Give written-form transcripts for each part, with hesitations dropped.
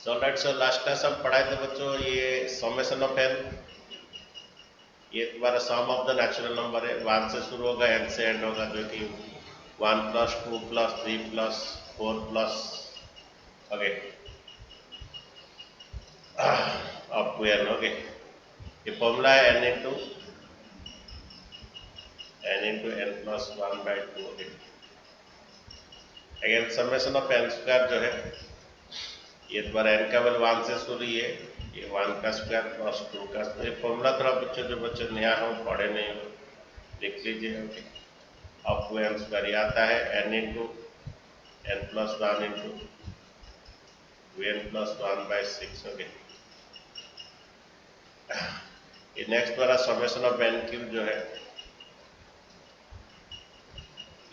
So last class हम पढ़ाए थे बच्चों ये समेशन ऑफ एन। ये तुम्हारा sum of the natural number है, 1 से शुरू होगा एन से एंड होगा, जो कि 1 plus 2 plus 3 plus 4 plus okay up to n. Okay, ये फॉर्मूला है n into n plus 1/2। Okay, again summation of n square जो है ये तुम्हारा एन का वैल्यू 1 से शुरू है, ये 1 का स्क्वायर प्लस 2 का स्क्वायर। ये फॉर्मूला थोड़ा बच्चों जो बच्चे नया हो पढ़े नहीं हो लिख लीजिए। Okay, up to n square ये आता है n into n plus 1 into n plus 1/6। Okay, ये नेक्स्ट वाला समेशन ऑफ एन क्यूब जो है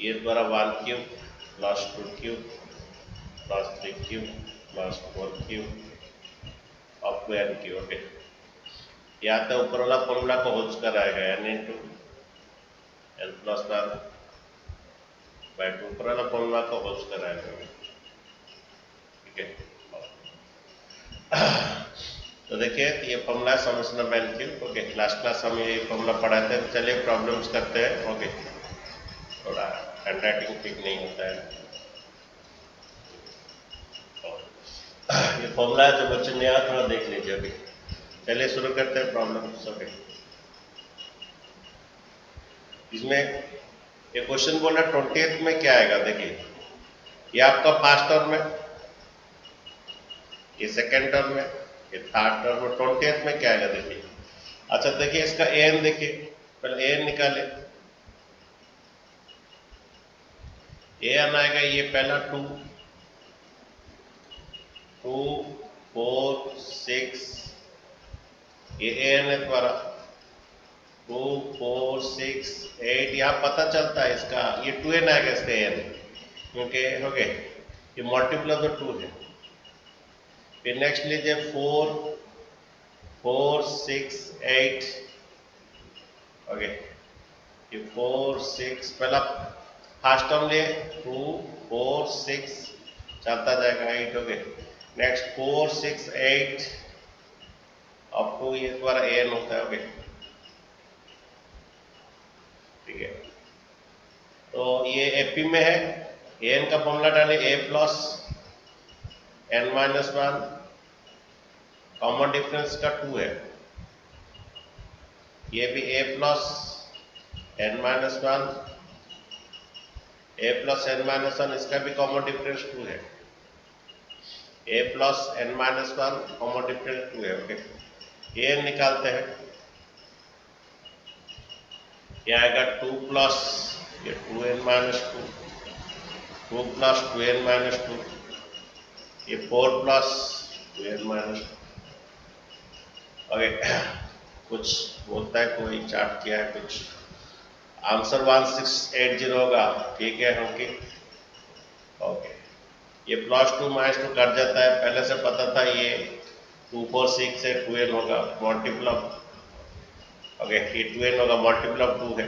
ये द्वारा 1 cube plus 2 cube plus 3 cube plus 4 cube up to n cube. Okay, ये आता है ऊपर वाला फॉर्मूला को होल्स कर आएगा एन इंटू एन प्लस 1/2। ऊपर वाला फॉर्मूला को होल्स कर आएगा। ठीक है, तो देखिए ये formula summation of n cube. Okay, last class हम ये फॉर्मूला पढ़ाते हैं। चलिए प्रॉब्लम्स करते हैं। ओके, थोड़ा हैंडराइटिंग ठीक नहीं होता है। ये फॉर्मूला है जो बच्चे नया थोड़ा देख लीजिए। अभी चलिए शुरू करते हैं प्रॉब्लम। ओके, इसमें ये क्वेश्चन बोल रहा है 20th में क्या आएगा। देखिए ये आपका फर्स्ट टर्म है, ये सेकेंड टर्म है, ये थर्ड टर्म है। 20th में क्या आएगा देखिए। अच्छा देखिए इसका एन देखिए, पहले एन निकाले। एन आएगा ये पहला 2 4 6, ये एन है तुम्हारा 2 4 6 8। यहाँ पता चलता है इसका ये 2n आएगा इसका एन, क्योंकि हो गए ये मल्टीपल ऑफ द 2 है। फिर नेक्स्ट लीजिए 4 4 6 8। ओके, ये 4 6 पहला फर्स्ट टर्म लिए 2 4 6 चलता जाएगा 8। हो गए, नेक्स्ट 4 6 8 अप टू ये द्वारा एन होता है। ओके, ठीक है, तो ये एपी में है। एन का फॉर्मूला डाले a plus n minus 1, common difference का 2 है। ये भी a plus n minus 1, a plus n minus 1, इसका भी कॉमन डिफरेंस 2 है। A plus n minus 1 common difference 2 है। ओके, ए निकालते हैं, ये आएगा 2 प्लस ये 2n minus 2, 2 plus 2n minus 2, ये 4 प्लस 2n माइनस 2। ओके, कुछ बोलता है कोई चार्ट किया है कुछ, आंसर 1680 होगा। ठीक है, ओके ओके, ये प्लस 2 माइनस 2 कट जाता है, पहले से पता था ये 2 4 6 से 2n होगा मल्टीपल। ओके, ये 2n होगा मल्टीपल ऑफ 2 है,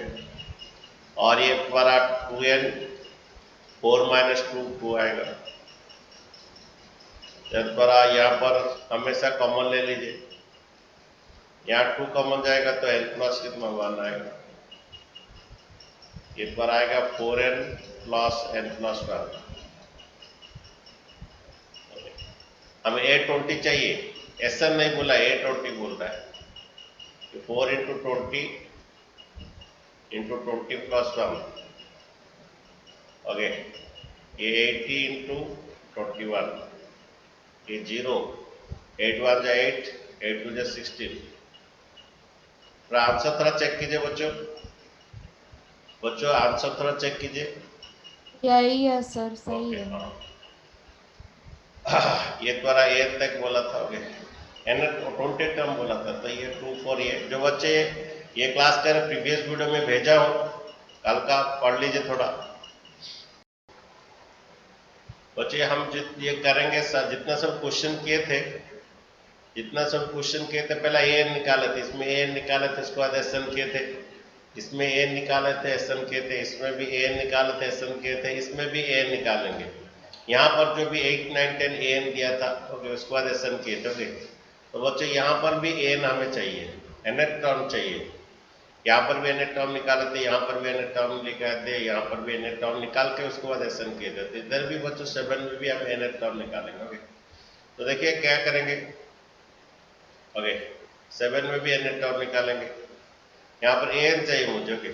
और ये तुम्हारा 2n 4 माइनस 2 आएगा। जब द्वारा यहाँ पर हमेशा कॉमन ले लीजिए, यहाँ 2 कॉमन जाएगा तो n प्लस कितना 1 आएगा। ये पर आएगा 4n प्लस n प्लस 1। हमें A20 चाहिए, SN नहीं बोला, A20 बोल रहा है। 4 इंटू 20 इंटू 20 प्लस 1। ओके, ये 80 इंटू 21, ये 0, 8 1 जा 8, 8 2 जा 16। आंसर थोड़ा चेक कीजिए बच्चों, आंसर थोड़ा चेक कीजिए। यही है सर, सही ओके, है। ये द्वारा ए तक बोला था। ओके, एन 20 टर्म बोला था, तो ये 2 4 ये जो बच्चे ये क्लास कर प्रीवियस वीडियो में भेजा हो कल का पढ़ लीजिए थोड़ा बच्चे। हम ये करेंगे सर, जितना सब क्वेश्चन किए थे पहला ए निकाले थे, इसमें ए निकाले थे, इसके बाद एस एन किए थे, इसमें ए निकाले थे, एस एन किए थे, इसमें भी ए निकाले थे, एस एन किए थे, इसमें भी ए निकालेंगे। यहाँ पर जो भी 8, 9, 10 an दिया था, ओके, उसके बाद Sn किए थे, ओके। तो बच्चों यहाँ पर भी an हमें चाहिए, nth टर्म चाहिए। यहाँ पर भी nth टर्म निकाले थे, यहाँ पर भी nth टर्म निकाले थे, यहाँ पर भी nth टर्म निकाल के उसके बाद Sn किए थे। तो इधर भी बच्चों 7 में भी हम nth टर्म निकालेंगे, ओके। तो देखिए क्या करेंगे, ओके, 7 में भी nth टर्म निकालेंगे। यहाँ पर an चाहिए मुझे, ओके।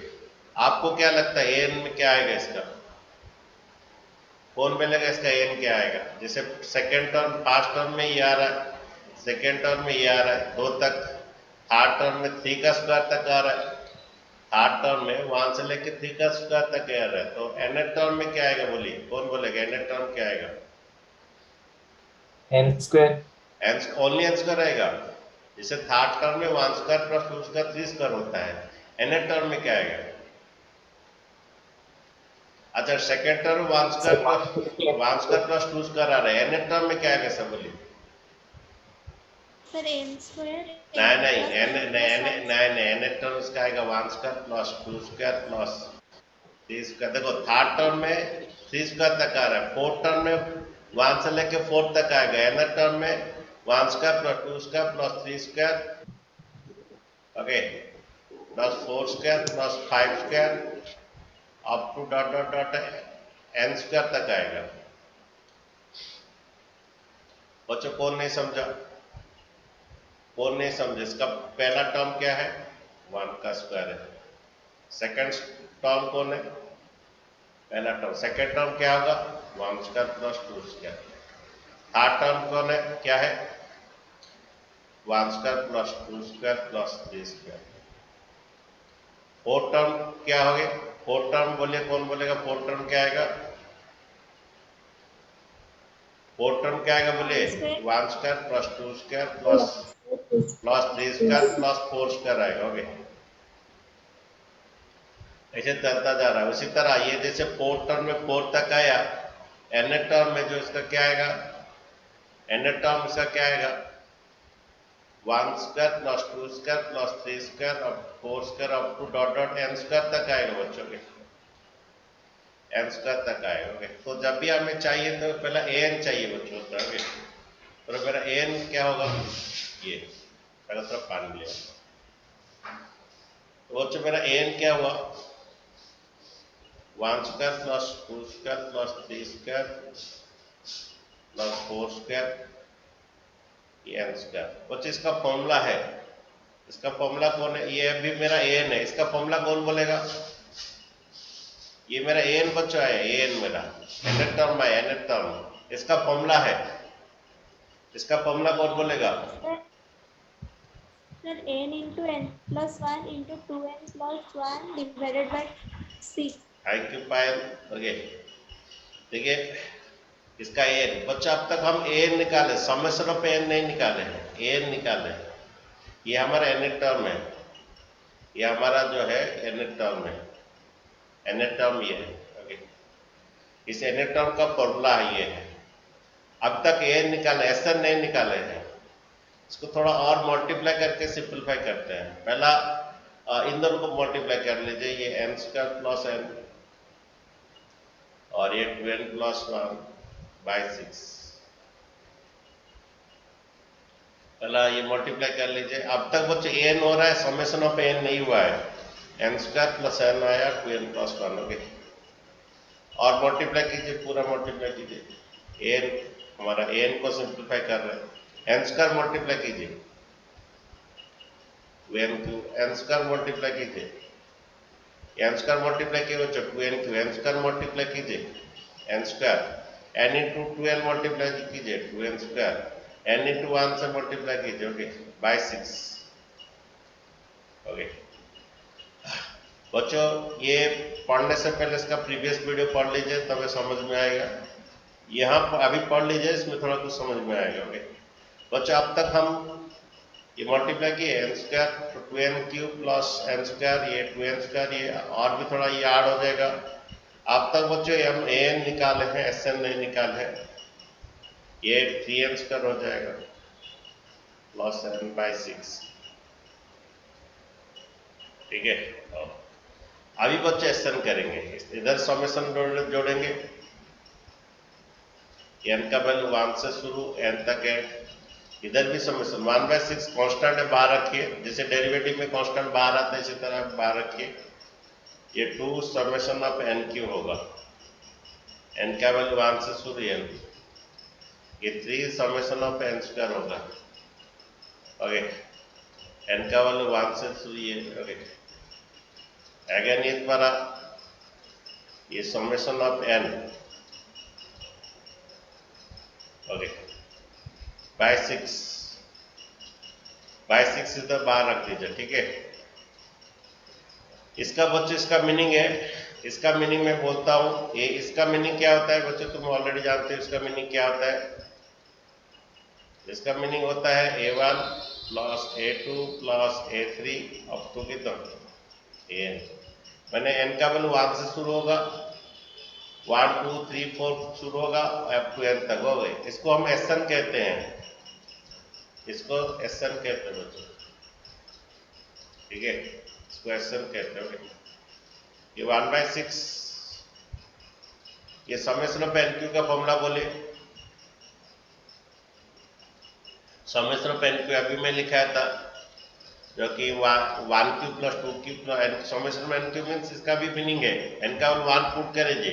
आपको क्या लगता है an में क्या आएगा इसका, कौन मिलेगा इसका an क्या आएगा? जैसे सेकेंड टर्म फर्स्ट टर्म में ये आ रहा है, सेकेंड टर्म में ये आ रहा है 2 तक, थर्ड टर्म में 3 का स्क्वायर तक आ रहा है, थर्ड टर्म में 1 से लेके 3 का स्क्वायर तक आ रहा है। तो nth टर्म में क्या आएगा, बोलिए कौन बोलेगा nth टर्म क्या आएगा? n square. Only n square आएगा। जैसे थर्ड टर्म में 1 स्क्वायर प्लस 2 स्क्वायर 3 स्क्वायर होता है, nth टर्म में क्या आएगा? अच्छा, second term 1 square plus 2 square आ रहा है, nth टर्म में क्या आएगा सब, बोलिए? सर n स्क्वायर नहीं, nth टर्म इसका आएगा 1 square plus 2 square plus 3 square. देखो थर्ड टर्म में 3 स्क्वायर तक आ रहा है, फोर्थ टर्म में 1 से लेके 4 तक आएगा, nth टर्म में 1 square plus 2 square plus 3 square, okay, plus 4 square plus 5 square up to dot dot dot n square तक आएगा। बच्चों कौन नहीं समझा, कौन नहीं समझे? इसका पहला टर्म क्या है, 1 का स्क्वायर है। सेकंड टर्म कौन है, पहला टर्म, सेकंड टर्म क्या होगा 1 square plus 2 square. Third term कौन है, क्या है 1 square plus 2 square plus 3 square. Fourth term क्या हो गया, फोर्थ टर्म बोलिए कौन बोलेगा, फोर्थ टर्म क्या आएगा, फोर्थ टर्म क्या आएगा बोलिए? 1 square plus 2 square plus 3 square plus 4 square आएगा, ओके। ऐसे चलता जा रहा है। उसी तरह ये जैसे फोर्थ टर्म में 4 तक आया, nth टर्म में जो इसका क्या आएगा, nth टर्म इसका क्या आएगा 1 square plus 2 square plus 3 square और 4 square up to dot dot n square तक आएगा बच्चों के, n स्क्वायर तक आएगा, ओके। तो जब भी हमें चाहिए तो पहला an चाहिए बच्चों, ओके। तो मेरा an क्या होगा, ये अगर तरफ पानी ले, तो बच्चों मेरा an क्या हुआ 1 square plus 2 square plus 3 square plus 4 square n square. बच्चे इसका फॉर्मूला है, इसका फॉर्मूला कौन है, ये अभी मेरा an है, इसका फॉर्मूला कौन बोलेगा, ये मेरा an बच्चा है, an मेरा nth टर्म है, nth टर्म इसका फॉर्मूला है, इसका फॉर्मूला कौन बोलेगा? Sir n into n plus 1 into 2n plus 1 divided by 6। Thank you Payal, okay. देखिए इसका an बच्चा, अब तक हम an निकाले, समेशन ऑफ n नहीं निकाले हैं, an निकाले। ये हमारा nth टर्म है, ये हमारा जो है nth टर्म है, nth टर्म ये है, ओके। इस nth टर्म का फॉर्मूला है ये है। अब तक an निकाले, Sn नहीं निकाले हैं। इसको थोड़ा और मल्टीप्लाई करके सिंपलीफाई करते हैं। पहला इन दोनों को मल्टीप्लाई कर लीजिए, ये n स्क्वायर प्लस n और ये 2n प्लस 1 बाई 6। पहला ये मल्टीप्लाई कर लीजिए। अब तक बच्चे n हो रहा है, समेशन ऑफ n नहीं हुआ है, n स्क्वायर प्लस n आया 2n प्लस 1, ओके। और मल्टीप्लाई कीजिए, पूरा मल्टीप्लाई कीजिए, n हमारा n को सिंप्लीफाई कर रहे हैं, n स्क्वायर मल्टीप्लाई कीजिए, 2n cube, n square multiply कीजिए, n स्क्वायर मल्टीप्लाई किए बच्चों 2n cube, n square multiply कीजिए, n square, n into 2n multiply कीजिए 2n स्क्वायर, n इंटू 1 से मल्टीप्लाई कीजिए, ओके, बाई 6, ओके। बच्चों ये पढ़ने से पहले इसका प्रीवियस वीडियो पढ़ लीजिए, तब समझ में आएगा। यहाँ पर अभी पढ़ लीजिए, इसमें थोड़ा कुछ समझ में आएगा, ओके। बच्चों अब तक हम ये मल्टीप्लाई किए n स्क्वायर तो 2n cube plus n square, ये 2n स्क्वायर, ये और भी थोड़ा ये ऐड हो जाएगा। अब तक बच्चों हम an निकाले हैं, Sn नहीं निकाले हैं, ये 3n स्क्वायर हो जाएगा प्लस n बाई 6, ठीक है। अभी बच्चे Sn करेंगे, इधर समेशन जोड़ेंगे, n का वैल्यू 1 से शुरू n तक है। इधर भी समेशन 1/6 कांस्टेंट है, बाहर रखिए, जैसे डेरिवेटिव में कांस्टेंट बाहर आता है इसी तरह बाहर रखिए। ये 2 समेशन ऑफ n क्यू होगा, n का वैल्यू 1 से शुरू n, ये 3 समेशन ऑफ n स्क्वायर होगा। ओके, n का वैल्यू 1 से शुरू ये, ओके, अगेन इस बार ये summation of n, okay, by 6 इधर बाहर रख दीजिए, ठीक है। इसका बच्चों इसका मीनिंग है, इसका मीनिंग मैं बोलता हूं, ये इसका मीनिंग क्या होता है बच्चों, तुम ऑलरेडी जानते हो इसका मीनिंग क्या होता है। इसका मीनिंग होता है a1 plus a2 plus a3 up to कितना an, मैंने n का वैल्यू 1 से शुरू होगा, 1 2 3 4 शुरू होगा अप टू n तक हो गए। इसको हम Sn कहते हैं, इसको Sn कहते हैं बच्चों, ठीक है, इसको Sn कहते हैं। ये 1/6 ये समेशन ऑफ एन क्यू का फॉर्मूला बोले, समेशन ऑफ एन क्यू अभी मैं लिखाया था, जो कि 1 cube plus 2 cube plus summation of n cube means इसका भी मीनिंग है, एन का 1 पुट करेंगे,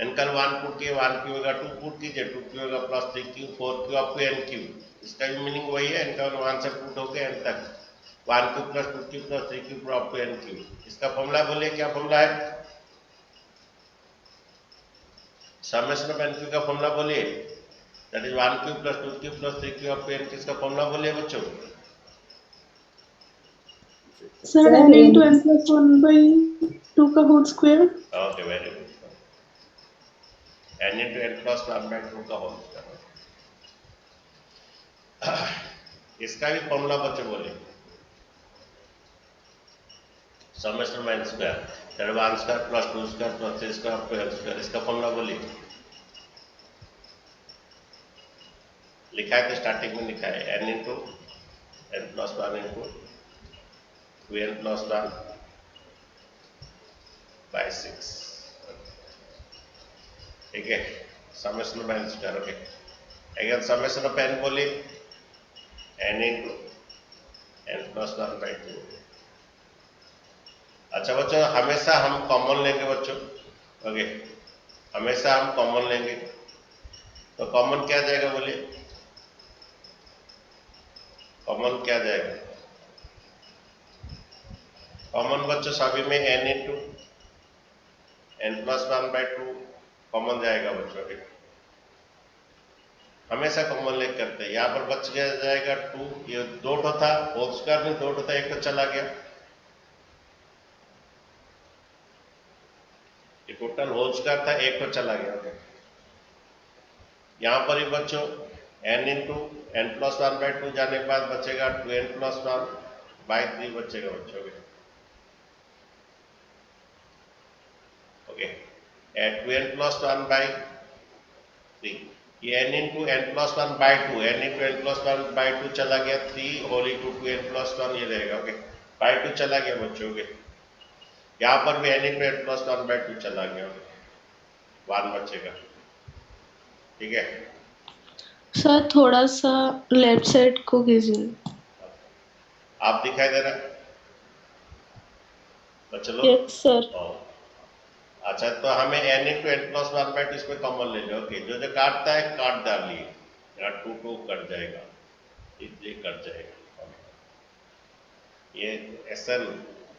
एन का 1 पुट किए 1 क्यू होगा, 2 पुट कीजिए 2 क्यू होगा plus 3 cube 4 cube up to n cube, इसका भी मीनिंग वही है, एन का 1 से पुट हो गया एन तक, 1 cube plus 2 cube plus 3 cube up to n cube. इसका फॉर्मूला बोलिए, क्या फॉर्मूला है, समेशन ऑफ एन क्यू का फॉर्मूला बोलिए, that is 1 cube plus 2 cube plus 3 cube up to n, किसका फॉर्मूला बोलिए बच्चों। Sir, n into n plus 1/2 का whole square. Okay, very good, n into n plus 1/2 का whole square. इसका भी formula बच्चों बोले, summation of n square that 1 square plus 2 square plus 3 square up to n square, इसका formula बोलिए। लिखा है तो स्टार्टिंग में लिखा है n into n plus 1 into 2n plus 1 by 6, ठीक है, summation of n square. Okay, again summation of n बोलिए, n into n plus 1/2। अच्छा बच्चों, हमेशा हम कॉमन लेंगे बच्चों, ओके, हमेशा हम कॉमन लेंगे, तो कॉमन क्या जाएगा बोलिए, कॉमन क्या जाएगा, कॉमन बच्चों सभी में n into n plus 1/2 common जाएगा बच्चों, हमेशा कॉमन लेके करते हैं। यहाँ पर बच गया जाएगा 2, ये 2 था, होल स्क्वायर में 2 था, 1 तो चला गया, ये टोटल होल स्क्वायर था, 1 तो चला गया। यहाँ पर ही बच्चों n into n plus 1/2 जाने के बाद बचेगा 2n plus 1/3 बचेगा बच्चों, ओके, 2n plus 1/3, ये n into n plus 1/2, n into n plus 1/2 चला गया, 3 होल into 2n plus 1 ये रहेगा, ओके, 2 चला गया बच्चों, ओके, यहाँ पर भी n into n plus 1/2 चला गया, 1 बचेगा, ठीक है। सर थोड़ा सा लेफ्ट साइड को कीजिए। आप दिखाई दे रहा है बच्चों लोग? Yes sir. अच्छा, तो हमें n into n plus 1/2 इसमें कॉमन ले लो, ओके, जो जो काटता है काट डालिए, यहाँ 2 कट जाएगा, ये कट जाएगा, ये Sn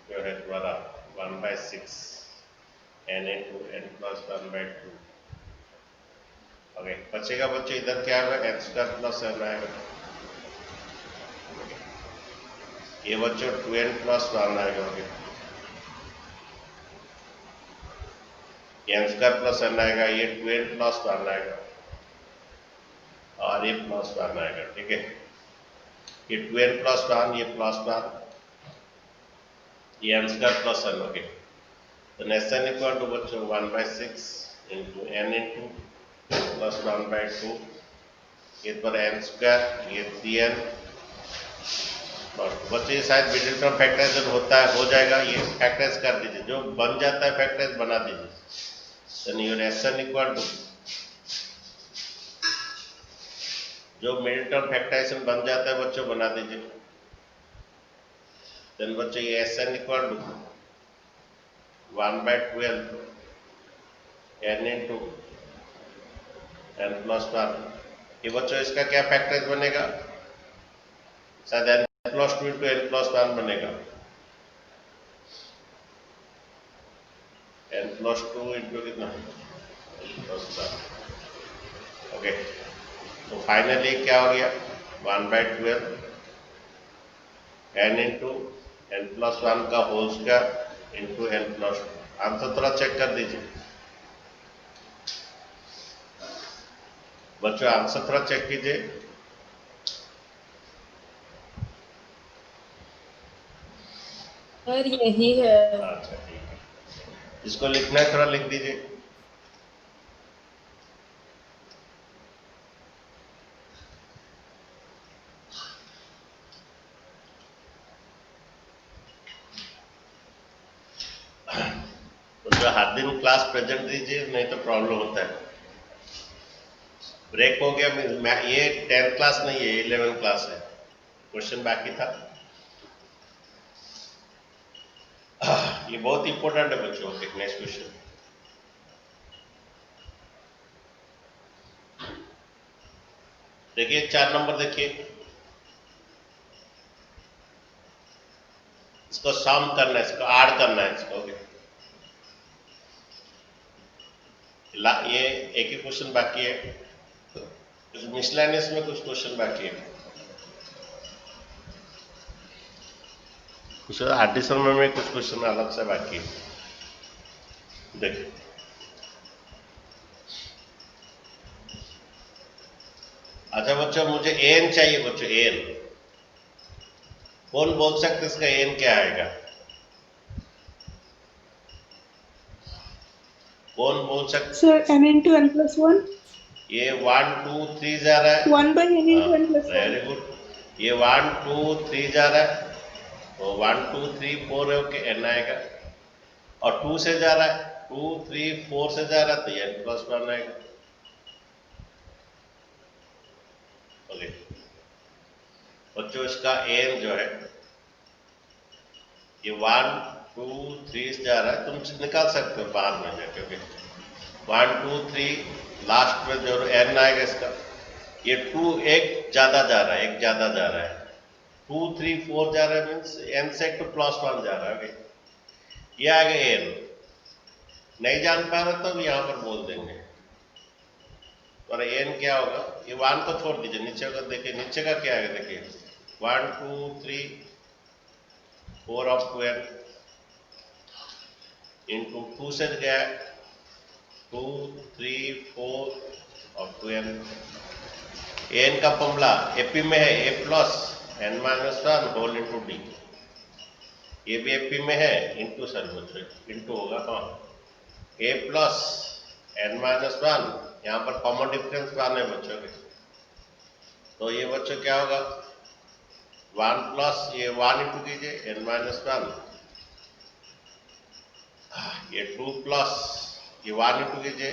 जो है तुम्हारा 1/6 n into n plus 1/2, okay, बचेगा बच्चे इधर क्या है, n स्क्वायर प्लस n आएगा, ये बच्चों 2n plus 1 आएगा, okay, n square plus n आएगा, ये 2n plus 1 आएगा और ये प्लस 1 आएगा, ठीक है, ये 2n plus 1, ये प्लस 1, ये n square plus n, okay, तो Sn इक्वल टू बच्चों 1/6 into n into plus 1/2, ये पर n स्क्वायर, ये 3n, और बच्चे शायद मिडिल टर्म फैक्टराइजेशन होता है, हो जाएगा, ये फैक्टराइज कर दीजिए, जो बन जाता है फैक्टराइज बना दीजिए, then your Sn equal to जो मिडिल टर्म फैक्टराइजेशन बन जाता है बच्चों बना दीजिए। देन बच्चों ये Sn equal to 1/12 n into n plus 1। ये बच्चों इसका क्या फैक्टराइज बनेगा, शायद n plus 2 into n plus 1 बनेगा। n प्लस 2 इंटू कितना प्लस 1। ओके, तो फाइनली क्या हो गया 1/12 n इंटू n प्लस 1 का whole square into n plus 2। Answer थोड़ा चेक कर दीजिए बच्चों, आंसर थोड़ा चेक कीजिए। सर यही है। अच्छा ठीक है, इसको लिखना है थोड़ा लिख दीजिए। तो जो हर दिन क्लास प्रेजेंट दीजिए, नहीं तो प्रॉब्लम होता है। ब्रेक हो गया, ये 10th क्लास नहीं है, 11th क्लास है। क्वेश्चन बाकी था, ये बहुत इंपॉर्टेंट है बच्चों। ओके, नेक्स्ट क्वेश्चन देखिए, 4 नंबर देखिए, इसको सम करना है, इसको ऐड करना है इसको। ओके, ये एक ही क्वेश्चन बाकी है, मिसलेनियस में कुछ क्वेश्चन बाकी है, कुछ एडिशन में कुछ क्वेश्चन अलग से बाकी है। देखिए अच्छा बच्चों, मुझे एन चाहिए बच्चों, एन कौन बोल सकते इसका एन क्या आएगा, कौन बोल सकते? Sir n into n plus 1. ये 1 2 3 जा रहा है, 1 by n into n plus 1. Very good. ये 1 2 3 जा रहा है, तो 1 2 3 4 है, ओके, एन आएगा। और 2 से जा रहा है, 2 3 4 से जा रहा है, तो एन प्लस 1 आएगा। ओके बच्चों, इसका एन जो है ये 1 2 3 से जा रहा है, तुम निकाल सकते हो बाद में जाके। ओके, 1 2 3 लास्ट में जो एन आएगा इसका, ये 2 एक ज्यादा जा रहा है, एक ज्यादा जा रहा है, 2 3 4 जा रहा है, मीन्स एन से एक तो प्लस 1 जा रहा है। ओके, ये आ गया एन। नहीं जान पा रहा तो यहाँ पर बोल देंगे, और एन क्या होगा, ये 1 को छोड़ दीजिए, नीचे का देखिए, नीचे का क्या आएगा, देखिए 1 2 3 4 ऑफ 2 n इंटू 2 से गया 2 3 4 ऑफ 2 n। एन का फॉर्मूला एपी में है a plus n minus 1 whole into d, ये भी एपी में है, इंटू सर बच्चों इंटू होगा, हाँ, ए प्लस एन माइनस 1, यहाँ पर कॉमन डिफरेंस 1 है बच्चों के, तो ये बच्चों क्या होगा 1 प्लस ये 1 इंटू कीजिए एन माइनस 1, ये 2 प्लस ये 1 इंटू कीजिए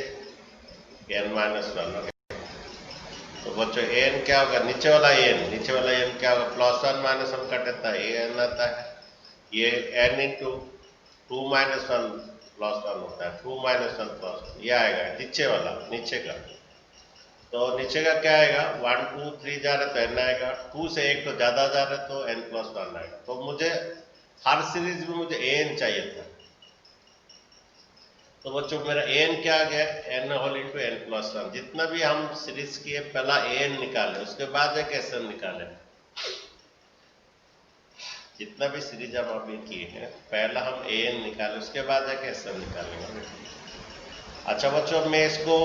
एन माइनस 1। ओके, तो बच्चों एन क्या होगा, नीचे वाला एन क्या होगा, प्लस 1 माइनस 1 कटता है, ये एन आता है, ये एन इंटू 2 माइनस 1 प्लस 1 होता है, 2 माइनस 1 प्लस 1, ये आएगा नीचे वाला, नीचे का। तो नीचे का क्या आएगा, 1 2 3 जा रहा है तो एन आएगा, 2 से एक तो ज्यादा जा रहा है तो एन प्लस 1 आएगा। तो मुझे हर सीरीज में मुझे एन चाहिए था, तो बच्चों मेरा एन क्या आ गया, n whole into n plus 1। जितना भी हम सीरीज किए पहला एन निकाले, उसके बाद एक एस एन निकाले। जितना भी सीरीज हम अभी किए हैं, पहला हम एन निकाले, उसके बाद एक एस एन निकालेंगे। अच्छा बच्चों, मैं इसको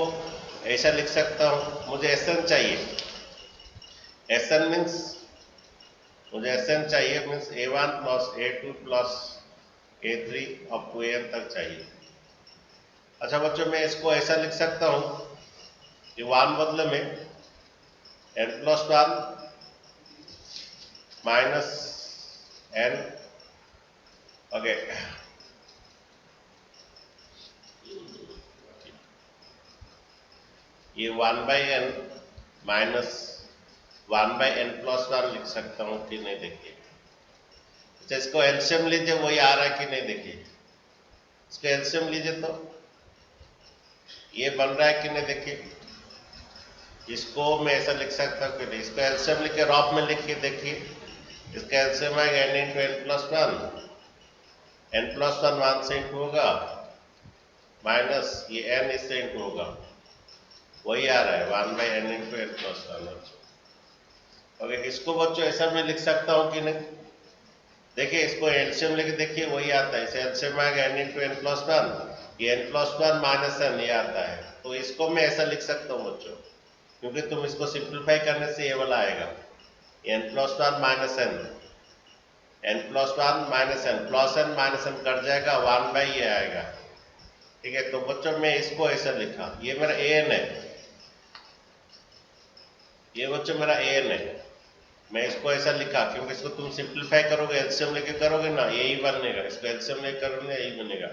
ऐसा लिख सकता हूं, मुझे एस एन चाहिए, एस एन मीन्स मुझे एस एन चाहिए, means A1 plus A2 plus A3 up to n तक चाहिए। अच्छा बच्चों, मैं इसको ऐसा लिख सकता हूं कि 1 बदले में n plus 1 minus n, okay, ये 1 बाई n माइनस 1/n+1 लिख सकता हूँ कि नहीं, देखिए। अच्छा, इसको एलसीएम लीजिए, वही आ रहा है कि नहीं, देखिए। इसको एलसीएम लीजिए तो ये बन रहा है कि नहीं, देखिए। इसको मैं ऐसा लिख सकता हूँ कि नहीं, इसको एलसीएम लिख के रॉप में लिखिए, देखिए। इसका एलसीएम आएगा n × n+1, n+1 1 से इंटू होगा, माइनस ये n इससे इंटू होगा, वही आ रहा है 1/n × n+1। ओके, इसको बच्चों ऐसा मैं लिख सकता हूँ कि नहीं, देखिए। इसको एलसीएम लेके देखिए, वही आता है। इसे एलसीएम आएगा n × n+1, ये n+1 माइनस n ये आता है। तो इसको मैं ऐसा लिख सकता हूँ बच्चों, क्योंकि तुम इसको सिंप्लीफाई करने से ये वाला आएगा n+1 minus n, n+1 minus n, plus n minus n cut जाएगा, 1 ये आएगा। ठीक है, तो बच्चों मैं इसको ऐसा लिखा, ये मेरा an है, ये बच्चों मेरा an है। मैं इसको ऐसा लिखा क्योंकि इसको तुम सिंप्लीफाई करोगे, एलसीएम लेके करोगे ना, यही बनेगा। इसको एलसीएम लेके करोगे, यही बनेगा।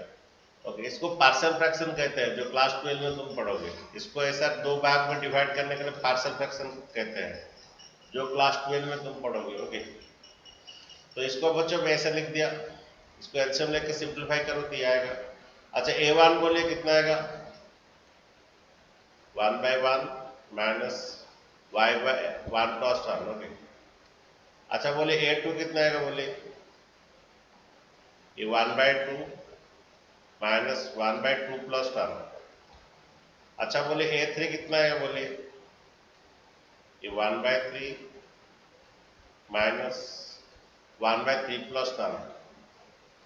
ओके, इसको पार्शियल फ्रैक्शन कहते हैं, जो क्लास 12 में तुम पढ़ोगे। इसको ऐसा दो भाग में डिवाइड करने के लिए पार्शियल फ्रैक्शन कहते हैं, जो क्लास 12 में तुम पढ़ोगे। ओके, तो इसको बच्चों में ऐसा लिख दिया, इसको एलसीएम लेके सिंप्लीफाई करो तो ये आएगा। अच्छा, a1 बोलिए कितना आएगा, 1/1 माइनस y/1+1। ओके, अच्छा बोले a2 कितना आएगा, बोले ये 1/2 माइनस 1/2 + 1। अच्छा बोले a3 कितना आएगा, बोले ये 1/3 माइनस 1/3 + 1,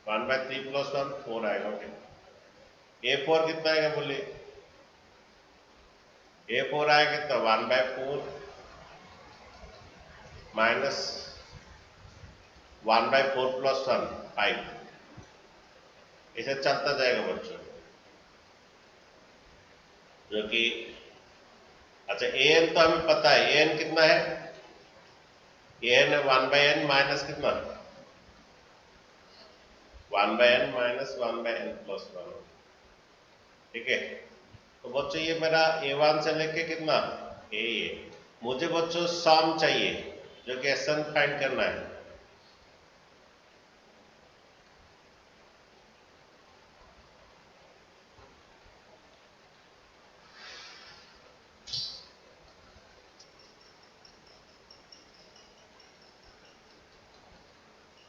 1/3 + 1 4 आएगा। ओके, a4 कितना आएगा, बोले a4 आएगा कितना, 1/4 माइनस 1/4 + 1 5। इसे चलता जाएगा बच्चों, जो कि अच्छा an तो हमें पता है, an कितना है, an है 1/n माइनस कितना, 1/n माइनस 1/n + 1। ठीक है, तो बच्चों ये मेरा a1 से लेके कितना a, मुझे बच्चों सम चाहिए, जो कि SN फाइंड करना है।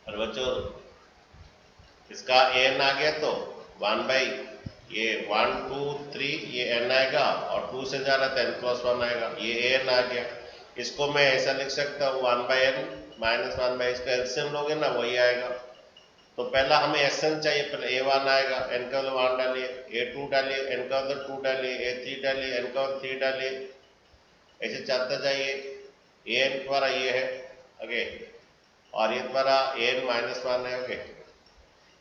और बच्चों इसका an आ गया तो 1 2 3 ये n आएगा, और 2 से जा रहा था n+1 आएगा, ये an आ गया। इसको मैं ऐसा लिख सकता हूँ 1/n माइनस 1/, इसका एलसीएम लोगे ना, वही आएगा। तो पहला हमें SN चाहिए, पहले a1 आएगा, n का 1 डालिए, a2 डालिए, n का 2 डालिए, a3 डालिए, n का 3 डालिए, ऐसे चलता जाइए। an तुम्हारा ये है, ओके, और ये तुम्हारा an-1 है। ओके,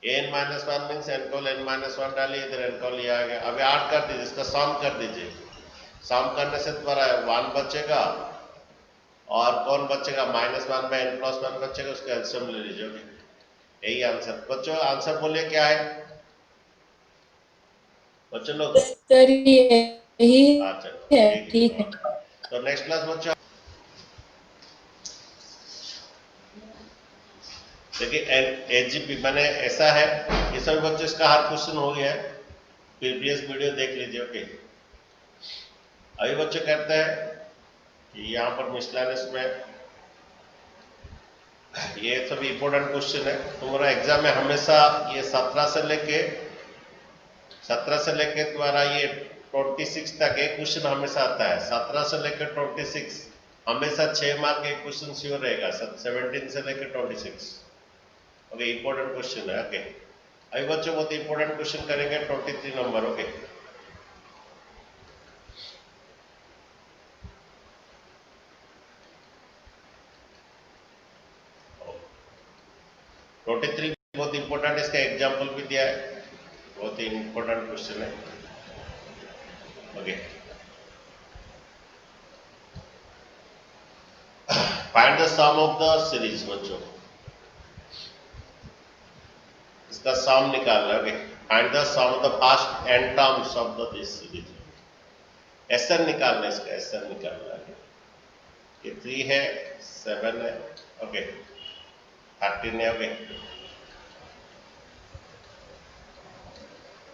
an-1 मीन्स n को n-1 डालिए, इधर n को लिया गया। अभी 8 कर दीजिए, इसका सम कर दीजिए। सम करने से तुम्हारा 1 बचेगा, और कौन बचेगा, -1/n+1 बचेगा, उसका एलसीएम ले लीजिए। यही आंसर बच्चों, आंसर बोलिए क्या है बच्चों लोग। सर यही अच्छा है, ठीक ठीक है। है। तो नेक्स्ट क्लास बच्चों देखिए, एजीपी मैंने ऐसा है, ये सभी बच्चों इसका हर क्वेश्चन हो गया है, प्रीवियस वीडियो देख लीजिए। ओके, अभी बच्चों कहते हैं कि यहाँ पर मिसलेनियस में ये सभी इंपॉर्टेंट क्वेश्चन है। तुम्हारा एग्जाम में हमेशा ये 17 से लेके तुम्हारा ये 26 तक एक क्वेश्चन हमेशा आता है। 17 से लेकर 26 हमेशा 6 मार्क एक क्वेश्चन श्योर रहेगा, 17 से लेकर 26। ओके, इंपॉर्टेंट क्वेश्चन है। ओके, अभी बच्चों बहुत इंपॉर्टेंट क्वेश्चन करेंगे 23 नंबर। ओके, (23) बहुत इंपॉर्टेंट, इसका एग्जाम्पल भी दिया है, बहुत ही इंपॉर्टेंट क्वेश्चन है। Okay, find the sum of the series. बच्चों इसका सम निकालना है। Okay, find the sum of the first n terms of the this series. SN निकालना है, इसका SN निकालना है। ये 3 है 7 है ओके 13 है ओके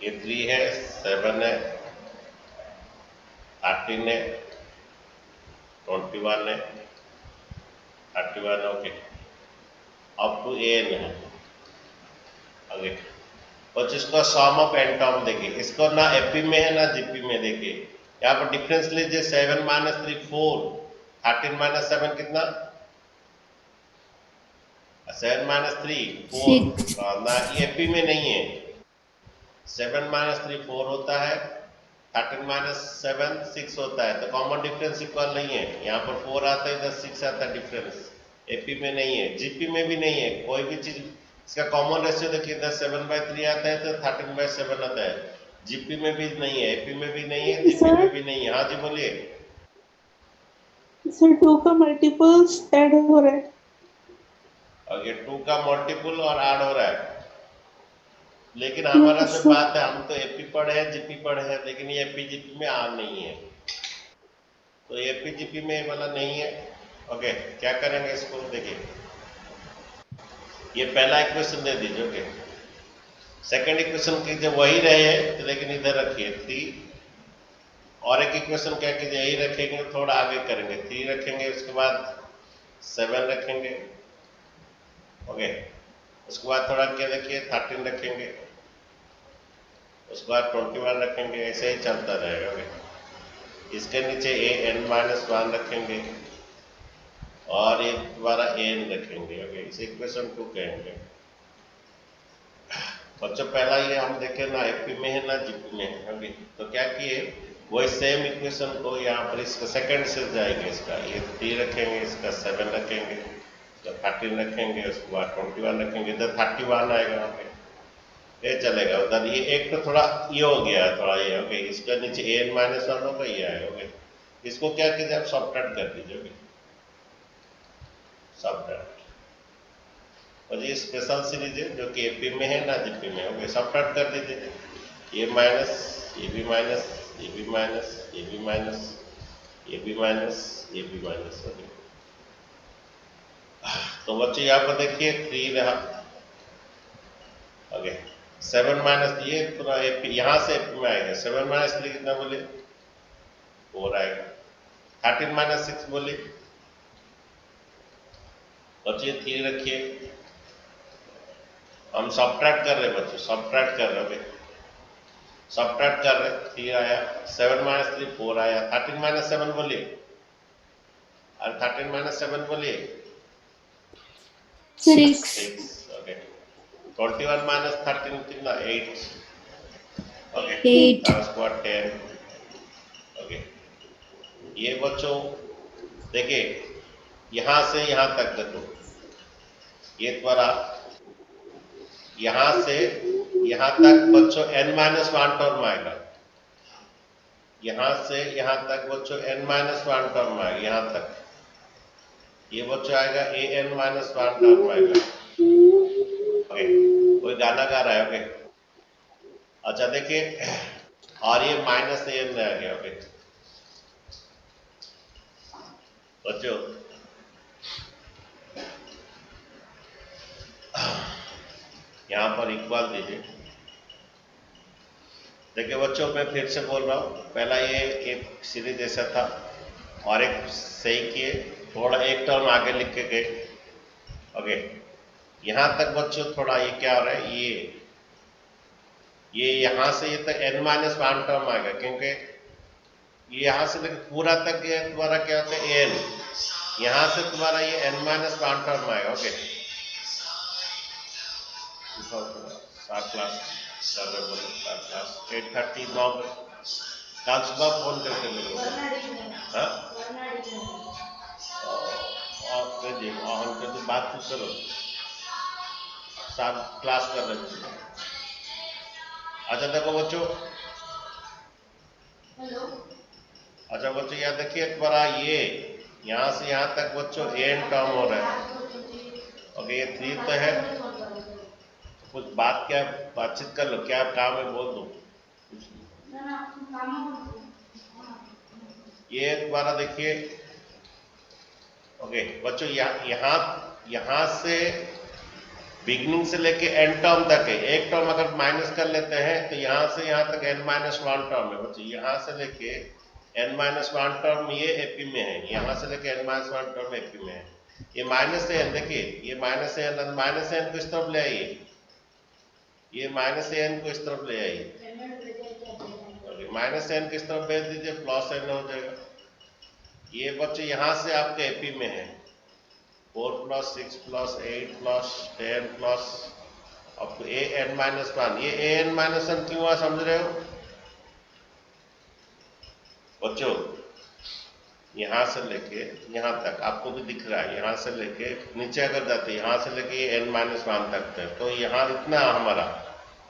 ये 3 है 7 है 13 है 21 है 31 ओके अप टू an है आगे और इसका सम ऑफ n टर्म देखिए इसको ना एपी में है ना जीपी में देखिए यहाँ पर डिफरेंस लीजिए 7 माइनस 3 4 13 माइनस 7 कितना 7 माइनस 3 4 ना ये एपी में नहीं है 7 माइनस 3 4 होता है 13 माइनस 7 6 होता है तो कॉमन डिफरेंस इक्वल नहीं है यहाँ पर 4 आता है इधर 6 आता है डिफरेंस एपी में नहीं है जीपी में भी नहीं है कोई भी चीज इसका कॉमन रेशियो देखिए इधर 7/3 आता है तो 13/7 आता है जीपी में भी नहीं है एपी में भी नहीं है जीपी में भी नहीं है हाँ जी बोलिए सर 2 का मल्टीपल्स ऐड हो रहा है और ये 2 का मल्टीपल और ऐड हो रहा है लेकिन हमारा जो बात है हम तो एपी पढ़े हैं जीपी पढ़े हैं लेकिन ये एपी जीपी में आ नहीं है तो एपी जीपी में वाला नहीं है ओके क्या करेंगे इसको देखिए ये पहला इक्वेशन दे दीजिए ओके सेकंड इक्वेशन कीजिए वही रहे तो लेकिन इधर रखिए 3 और एक इक्वेशन क्या कीजिए यही रखेंगे थोड़ा आगे करेंगे 3 रखेंगे उसके बाद 7 रखेंगे ओके उसके बाद थोड़ा क्या देखिए 13 रखेंगे उसके बाद 21 रखेंगे ऐसे ही चलता रहेगा ओके इसके नीचे an-1 रखेंगे और ये दोबारा an रखेंगे ओके इसे इक्वेशन 2 कहेंगे बच्चों पहला ये हम देखें ना एपी में है ना जीपी में है ओके तो क्या किए वही सेम इक्वेशन को यहाँ पर इसका सेकंड से जाएंगे इसका ये 3 रखेंगे इसका 7 रखेंगे इसका 13 रखेंगे उसके बाद 21 रखेंगे इधर 31 आएगा यहाँ पे ये चलेगा उधर ये एक तो थोड़ा ये हो गया थोड़ा ये ओके इसके नीचे an-1 होगा ये आएगा ओके इसको क्या कीजिए आप सब्ट्रैक्ट कर दीजिए ओके सब्ट्रैक्ट और ये स्पेशल सीरीज है जो कि एपी में है ना जीपी में ओके सब्ट्रैक्ट कर दीजिए ये माइनस ये भी माइनस ये भी माइनस ये भी माइनस ये भी माइनस ये भी माइनस ओके तो बच्चे यहाँ पर देखिए 3 रहा ओके 7 माइनस ये पूरा एपी यहाँ से एपी में आएगा 7 माइनस 3 कितना बोले 4 आएगा 13 माइनस 6 बोले बच्चे 3 रखिए हम सब्ट्रैक्ट कर रहे बच्चों सब्ट्रैक्ट कर रहे ओके सब्ट्रैक्ट कर रहे 3 आया 7 माइनस 3 4 आया 13 माइनस 7 बोलिए और 13 माइनस 7 बोलिए 6 ओके 21 माइनस 13 कितना 8 ओके 8 उसके बाद 10 ओके ये बच्चों देखिए यहां से यहां तक देखो ये द्वारा यहां से यहां तक बच्चों n-1 टर्म आएगा यहां से यहां तक बच्चों n-1 टर्म आएगा यहां तक ये बच्चों आएगा an-1 टर्म आएगा ओके कोई गाना गा रहा है ओके अच्छा देखिए और ये माइनस an आ गया ओके बच्चों यहाँ पर इक्वल दीजिए देखिए बच्चों मैं फिर से बोल रहा हूँ पहला ये एक सीरीज जैसा था और एक सही किए थोड़ा एक टर्म आगे लिख के गए ओके यहाँ तक बच्चों थोड़ा ये क्या हो रहा है ये यहाँ से ये तक n-1 टर्म आएगा क्योंकि ये यहाँ से लेकर पूरा तक ये तुम्हारा क्या होता है n यहाँ से तुम्हारा ये n-1 टर्म आएगा ओके 7 क्लास कर रहे बोलो 7 क्लास 8:30 9 कल सुबह फोन करके मेरे को हाँ और करिए और करके बात करो 7 क्लास कर रहे थे अच्छा देखो बच्चों अच्छा बच्चों यहाँ देखिए तुम्हारा ये यहाँ से यहाँ तक बच्चों n टर्म हो रहा है ओके ये 3 तो है कुछ बात क्या बातचीत कर लो क्या काम है बोल दो ये दोबारा देखिए ओके बच्चों, यहाँ से बिगिनिंग से लेके एंड टर्म तक है। एक टर्म अगर माइनस कर लेते हैं तो यहाँ से यहाँ तक n-1 टर्म है बच्चों। यहाँ से लेके n-1 टर्म ये एपी में है, यहाँ से लेके n-1 टर्म एपी में है। ये माइनस एन, देखिए ये माइनस एन को इस तरफ ले आइए, ये माइनस एन को इस तरफ ले आइए, माइनस एन किस तरफ भेज दीजिए, प्लस एन हो जाएगा। ये बच्चे यहाँ से आपके एपी में है 4 + 6 + 8 + 10 प्लस अब तो an-1। ये an-1 क्यों हुआ समझ रहे हो बच्चों? यहाँ से लेके यहाँ तक आपको भी दिख रहा है, यहाँ से लेके नीचे अगर जाते हैं, यहाँ से लेके ये n-1 तक है, तो यहाँ इतना हमारा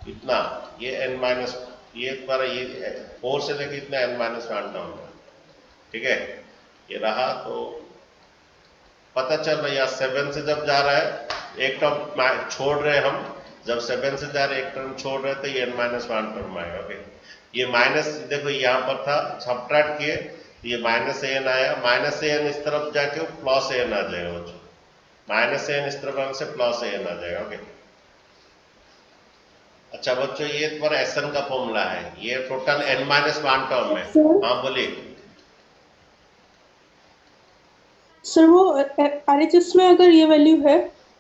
इतना ये n- ये पर ये 4 से लेके इतना n-1 टर्म है, ठीक है। ये रहा, तो पता चल रहा है या 7 से जब जा रहा है एक टर्म छोड़ रहे हैं हम, जब 7 से जा रहे एक टर्म छोड़ रहे तो ये n-1 टर्म आएगा। ओके, ये माइनस देखो यहाँ पर था, सब्ट्रैक्ट किए ये -an आया, -an इस तरफ जाके +an आ जाएगा बच्चों, -an इस तरफ आने से +an आ जाएगा। ओके अच्छा बच्चों, ये पर एसएन का फॉर्मूला है, ये टोटल n-1 टर्म है। हाँ बोलिए सर वो आरएचएस में अगर ये वैल्यू है,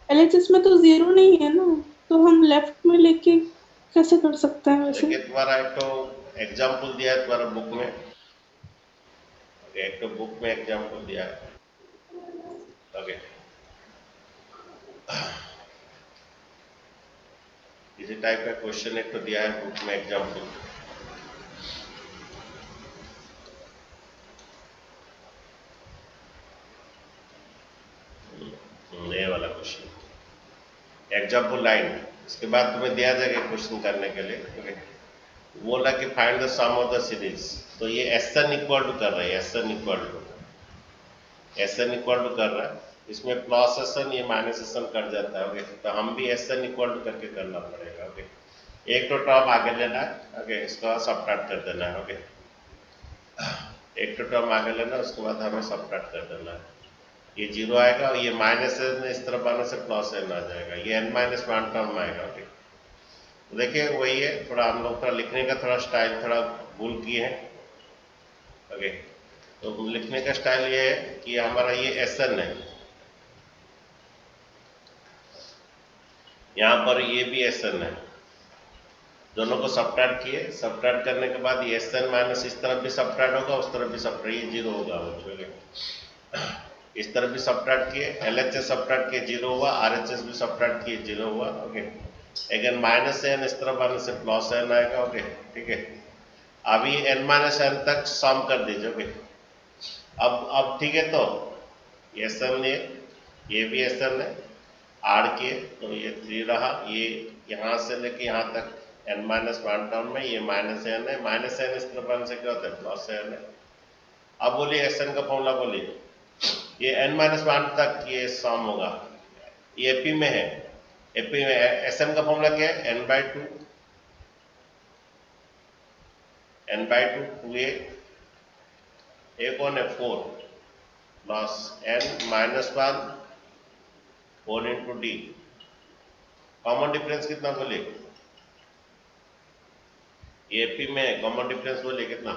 एलएचएस में तो 0 नहीं है ना, तो हम लेफ्ट में लेके कैसे कर सकते हैं वैसे? देखिए तुम्हारा एक तो एग्जाम्पल दिया है तुम्हारा बुक में, एक तो बुक में एग्जाम्पल दिया है। ओके इसी टाइप का क्वेश्चन एक तो दिया है बुक में एग्जाम्पल। ये वाला क्वेश्चन एग्जाम्पल लाइन, इसके बाद तुम्हें दिया जाएगा क्वेश्चन करने के लिए। ओके बोला कि find the sum of the series, तो ये एसएन इक्वल टू कर रहा है, एसएन इक्वल टू कर रहा है, इसमें प्लस एसएन ये माइनस एसएन कट जाता है। ओके तो हम भी एसएन इक्वल टू करके करना पड़ेगा। ओके एक तो टर्म आगे लेना है, ओके इसका सब्ट्रैक्ट कर देना है। ओके एक तो टर्म आगे लेना, उसके बाद हमें सब्ट्रैक्ट कर देना है। ये 0 आएगा और ये -n इस तरफ आने से +n आ जाएगा, ये n-1 टर्म आएगा। ओके तो देखिए वही है, थोड़ा हम लोग थोड़ा लिखने का थोड़ा स्टाइल थोड़ा भूल किए हैं। ओके तो लिखने का स्टाइल ये है कि हमारा ये एसएन है, यहाँ पर ये भी एसएन है, दोनों को सब्ट्रैक्ट किए, सब्ट्रैक्ट करने के बाद ये एसएन माइनस इस तरफ भी सब्ट्रैक्ट होगा, उस तरफ भी सब्ट्रैक्ट, ये 0 होगा बच्चों। इस तरफ भी सब्ट्रैक्ट किए, एलएचएस सब्ट्रैक्ट किए 0 हुआ, आरएचएस भी सब्ट्रैक्ट किए 0 हुआ। ओके अगेन -n इस तरफ आने से +n आएगा। ओके ठीक है, अभी n-n तक सम कर दीजिए। ओके अब ठीक है, तो एसएन ये भी एसएन है, आर के तो ये 3 रहा, ये यहाँ से लेके यहाँ तक n-1 टर्म में ये -n है, -n इस तरफ आने से क्या होता है +n है। अब बोलिए एसएन का फॉर्मूला बोलिए, ये n-1 तक ये सम होगा, ये एपी में है, एपी में एसएन का फॉर्मूला क्या है, n/2 2a एक कौन है 4 plus n-1 4 into D, common difference कितना बोले, एपी में कॉमन डिफरेंस बोले कितना,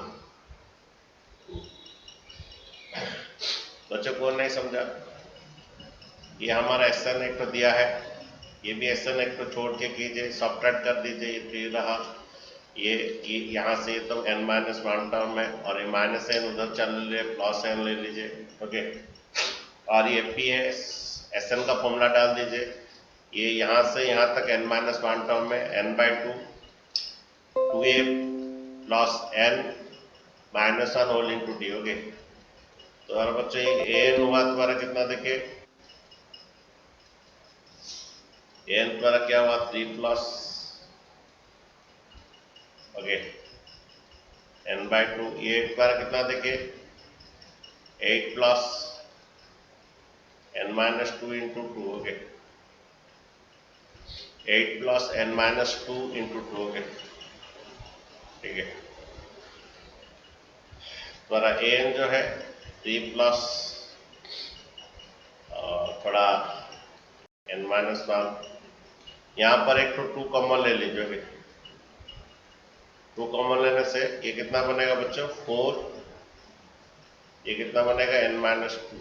बच्चों को नहीं समझा? ये हमारा एसएन एक तो दिया है, ये भी एसएन एक तो छोड़ के कीजिए, सब्ट्रैक्ट कर दीजिए, ये 3 रहा, ये यहाँ से ये तो n-1 टर्म है और ये -n उधर चल ले +n ले लीजिए। ओके और ये p है, एसएन का फॉर्मूला डाल दीजिए, ये यहाँ से यहाँ तक n-1 टर्म में n/2 2a plus n-1 whole into d. Okay तो हमारे बच्चों ये an हुआ तुम्हारा कितना, देखिए an तुम्हारा क्या हुआ 3 प्लस ओके n/2, ये तुम्हारा कितना देखिए 8 plus n-2 into 2। Okay 8 plus n-2 into 2। Okay ठीक है, तुम्हारा an जो है 3 प्लस थोड़ा n-1, यहाँ पर एक तो 2 कॉमन ले लीजिए। 2 कॉमन लेने से ये कितना बनेगा बच्चों 4, ये कितना बनेगा n-2,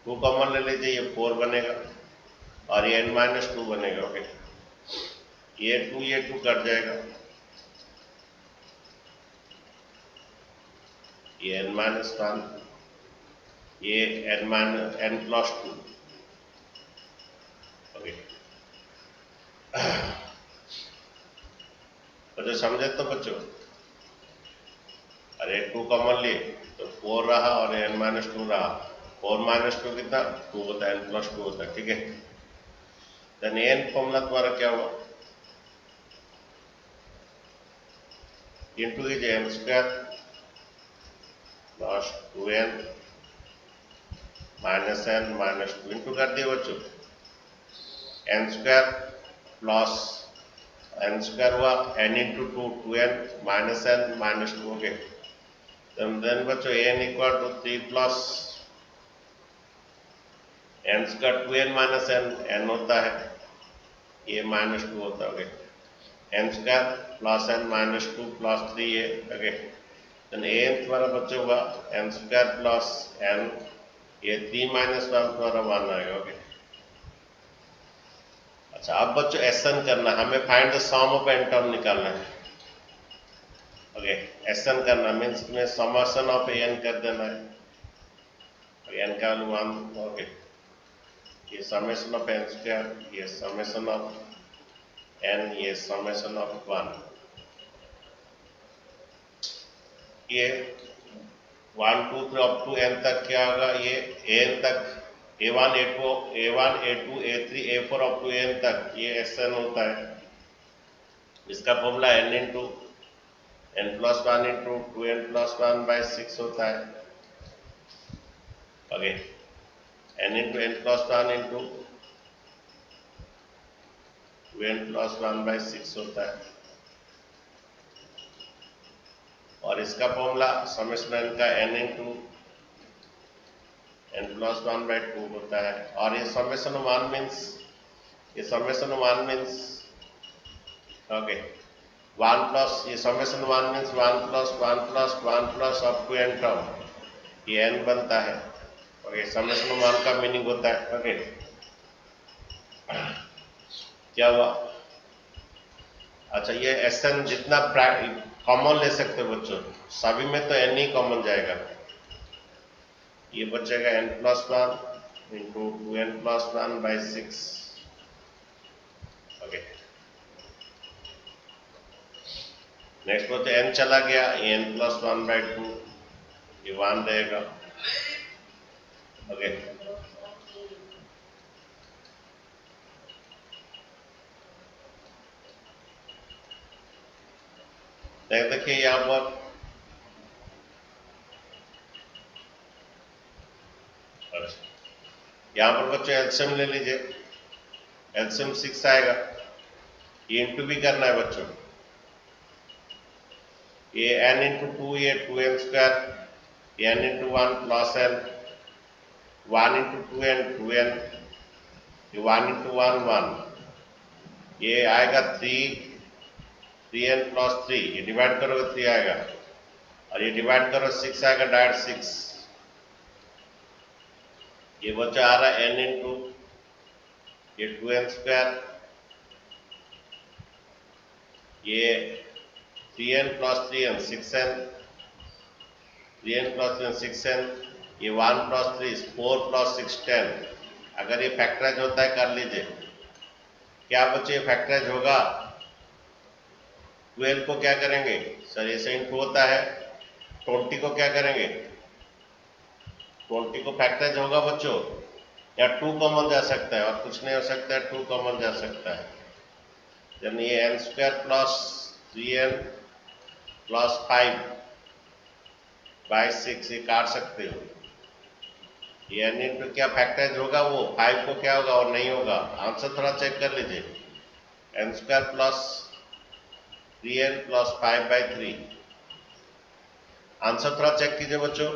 2 कॉमन ले लीजिए, ये 4 बनेगा और ये n-2 बनेगा। ओके, ये 2 कट जाएगा, ये n-1, ये n+2। ओके, तो समझे तो बच्चों, अरे 2 कॉमन लिए तो 4 रहा और n-2 रहा, 4 - 2 कितना 2 होता है, n+2 होता है। ठीक है, देन n फॉर्मूला तुम्हारा क्या हुआ, इंटू कीजिए n² plus 2n minus n-2 into कर दिए बच्चों, n² प्लस n² हुआ n into 2 2n minus n-2। Okay, then बच्चों n equal to 3 plus n² 2n minus n होता है, ये -2 होता है। Okay, n² plus n-2 plus 3 है। ओके, देन an तुम्हारा बच्चों हुआ n² प्लस n, ये 3 - 1 तुम्हारा 1 आएगा। ओके, अच्छा अब बच्चों एसएन करना, हमें find the sum of n term निकालना है। ओके, एसएन करना मीन्स में समेशन ऑफ n कर देना है, n का वैल्यू 1। ओके, ये समेशन ऑफ n², ये समेशन ऑफ n, ये समेशन ऑफ 1, ये 1 2 3 अप टू n तक क्या होगा, ये n तक a1 a2 a3 a4 up to n तक ये एसएन होता है। इसका formula n into n+1 into 2n+1/6 होता है। Okay, n into n+1 into 2n+1/6 होता है, और इसका फॉर्मूला समेशन n का n इंटू n+1/2 होता है, और ये समेशन 1 मीन्स, ये समेशन 1 मीन्स ओके 1 प्लस, ये summation 1 means 1 plus 1 plus 1 plus up to n term, ये n बनता है। ओके, समेशन 1 का मीनिंग होता है। ओके, क्या हुआ, अच्छा ये एसएन जितना कॉमन ले सकते हो बच्चों, सभी में तो n ही कॉमन जाएगा, ये बचेगा n+1 into 2n+1/6। Okay, next बोलते n चला गया, n+1/2, ये 1 रहेगा। ओके, देखिए यहाँ पर यहाँ पर बच्चों एलसीएम ले लीजिए, एलसीएम 6 आएगा, ये इंटू भी करना है बच्चों, ये n इंटू 2, ये 2n², ये n into 1 plus n, 1 into 2n 2n, ये 1 इंटू 1 1, ये आएगा 3n प्लस 3, ये डिवाइड करोगे 3 आएगा, और ये डिवाइड करो 6 आएगा, डायरेक्ट 6, ये बच्चा आ रहा है n इंटू ये 2n², ये 3n plus 3n 6n, 3n plus 3n 6n, ये 1 प्लस 3 4 प्लस 6 10। अगर ये फैक्टराइज होता है कर लीजिए, क्या बच्चे ये फैक्टराइज होगा, 12 को क्या करेंगे सर, ऐसे इंटू होता है, 20 को क्या करेंगे, 20 को फैक्टराइज होगा बच्चों, या 2 कॉमन जा सकता है और कुछ नहीं हो सकता है, 2 कॉमन जा सकता है, यानी ये n² प्लस 3n प्लस 5/6 ये काट सकते हो, ये n इंटू क्या फैक्टराइज होगा, वो 5 को क्या होगा और नहीं होगा, आंसर थोड़ा चेक कर लीजिए, n² plus 3n plus 5/3, answer थोड़ा चेक कीजिए बच्चों।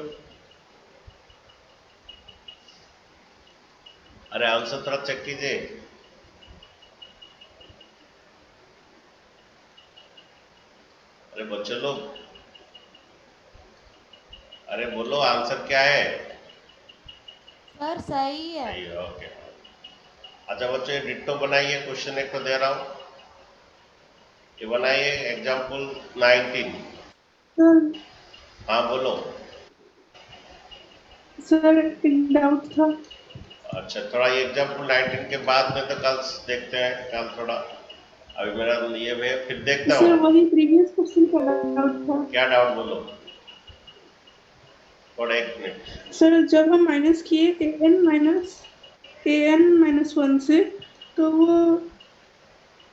अरे आंसर थोड़ा चेक कीजिए। अरे बच्चे लोग, अरे बोलो आंसर क्या है? सर सही है। सही है, ओके। अच्छा बच्चों, ये डिट्टो बनाइए, क्वेश्चन एक को दे रहा हूँ, ये बनाइए एग्जाम्पल 19। सर हाँ बोलो। सर एक डाउट था। अच्छा, थोड़ा ये एग्जाम्पल 19 के बाद में तो कल देखते हैं, कल थोड़ा अभी मेरा ये है, फिर देखता सर हूँ। वही प्रीवियस क्वेश्चन का डाउट था। क्या डाउट बोलो, थोड़ा एक मिनट। सर जब हम माइनस किए an-1 से, तो वो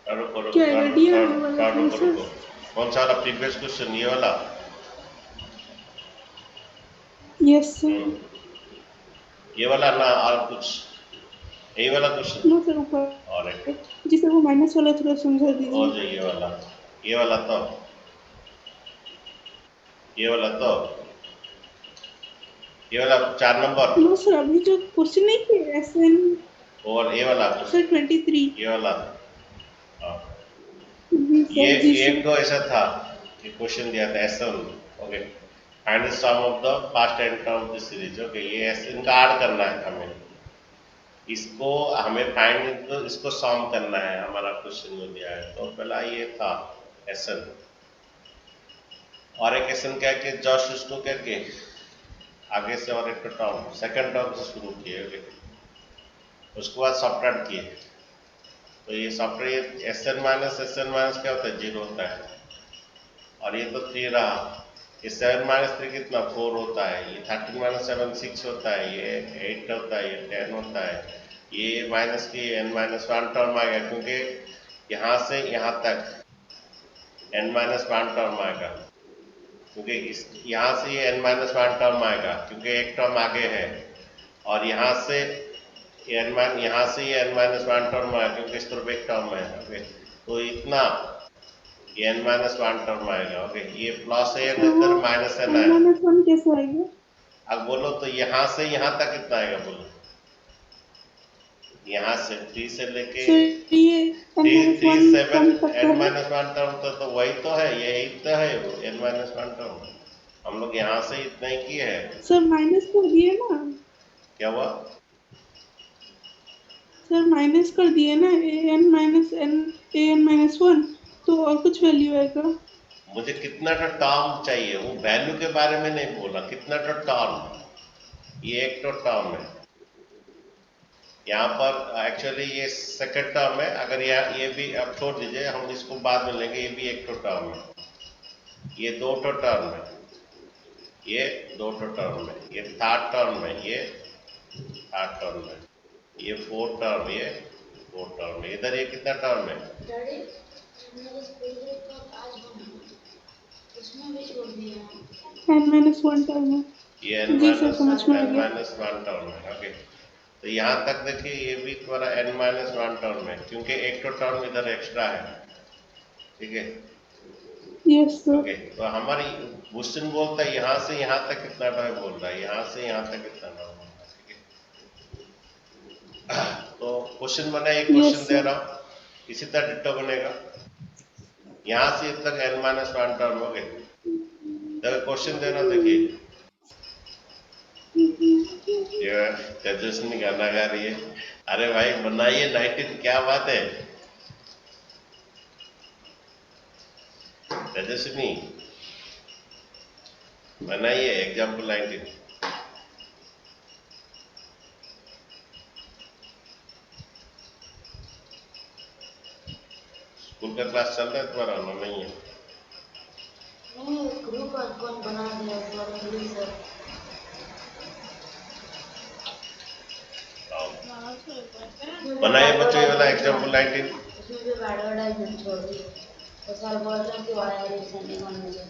रुको रुको क्या थोड़ा एडी थोड़ा आने वाला थोड़ा था ना रुको सर? रुको। कौन सा वाला प्रीवियस क्वेश्चन, ये वाला? Yes sir. ये वाला ना, और कुछ यही वाला क्वेश्चन? नो सर, और एक ऊपर जिसे वो माइनस वाला थोड़ा समझा और दीजिए। जो ये वाला तो, ये वाला तो, ये वाला 4 नंबर, नो सर, अभी जो क्वेश्चन नहीं किए SN और ये वाला सर क्वेश्चन, 23। ये वाला। हाँ, जी ये सर, जी एक सर। दो ऐसा था कि क्वेश्चन दिया था ऐसा। Okay, find the sum of the past and term of the series. Okay, ये ऐसे इनका ऐड करना है हमें, इसको हमें फाइंड, इसको सम करना है, हमारा क्वेश्चन में दिया है। तो पहला ये था एसन, और एक एसन क्या कि जस्ट उसको क्या कि आगे से और एक टर्म, सेकंड टर्म से शुरू किए। ओके, उसके बाद सब्ट्रैक्ट किए, तो ये सब्ट्रैक्ट एसन माइनस क्या होता है, 0 होता है। और ये तो 3 रहा, ये 7 माइनस 3 कितना 4 होता है, ये 13 माइनस 7 6 होता है, ये 8 होता है, ये 10 होता है। ये माइनस की n-1 टर्म आएगा, क्योंकि यहाँ से यहाँ तक n-1 टर्म आएगा, क्योंकि इस यहाँ से ये n-1 टर्म आएगा, क्योंकि एक टर्म आगे है। और यहाँ से ये n-1 टर्म आएगा, क्योंकि इस तरफ एक टर्म है। ओके, तो इतना ये n-1 टर्म आएगा। ओके, ये प्लस है, इधर माइनस n है। n-1 कैसे आएगा? अब बोलो तो यहाँ से यहाँ तक कितना आएगा, बोलो। यहाँ से 3 से लेके सर ये 3 n-1 7 टर्म तक का है। n-1 टर्म तो वही तो है, यही तो है वो n-1 टर्म। हम लोग यहाँ से इतना ही किए हैं। सर माइनस कर दिए ना? क्या हुआ? सर माइनस कर दिए ना, an-1, तो और कुछ वैल्यू आएगा? मुझे कितना तो टर्म चाहिए, वो वैल्यू के बारे में नहीं बोला, कितना तो टर्म। ये एक तो टर्म है, यहाँ पर एक्चुअली ये सेकंड टर्म है। अगर ये भी अब छोड़ दीजिए, हम इसको बाद में लेंगे। ये भी एक तो टर्म है, ये 2 तो टर्म है, ये 2 तो टर्म है, ये थर्ड टर्म है, ये थर्ड टर्म है, ये 4 टर्म, ये 4 टर्म है। इधर ये कितना टर्म है? n-1 टर्म है। ये जी सर, समझ में आ गया। n-1 टर्म है। ओके, तो यहाँ तक देखिए, ये भी तुम्हारा n-1 टर्म है, क्योंकि एक तो टर्म इधर एक्स्ट्रा है। ठीक है, यस सर। ओके, तो हमारी क्वेश्चन बोलता है यहाँ से यहाँ तक कितना टर्म बोल रहा है, यहाँ से यहाँ तक कितना टर्म बोल रहा है। ठीक है, तो क्वेश्चन बना, एक क्वेश्चन दे रहा हूँ, इसी तरह डिट्टो बनेगा। यहाँ से तक n-1 टर्म हो गए। क्वेश्चन दे रहा हूँ, देखिए ये तेजस्विनी गाना गा रही है। अरे भाई बनाइए 19, क्या बात है तेजस्विनी, बनाइए एग्जाम्पल 19। स्कूल का क्लास चल रहा है तुम्हारा ना? नहीं है? ग्रुप कौन बना दिया सर? बनाइए बच्चों ये वाला एग्जाम्पल 19। उसमें भी बैड वर्ड है, छोड़ दिए। तो सर बोल रहे हैं कि why are you sending on मुझे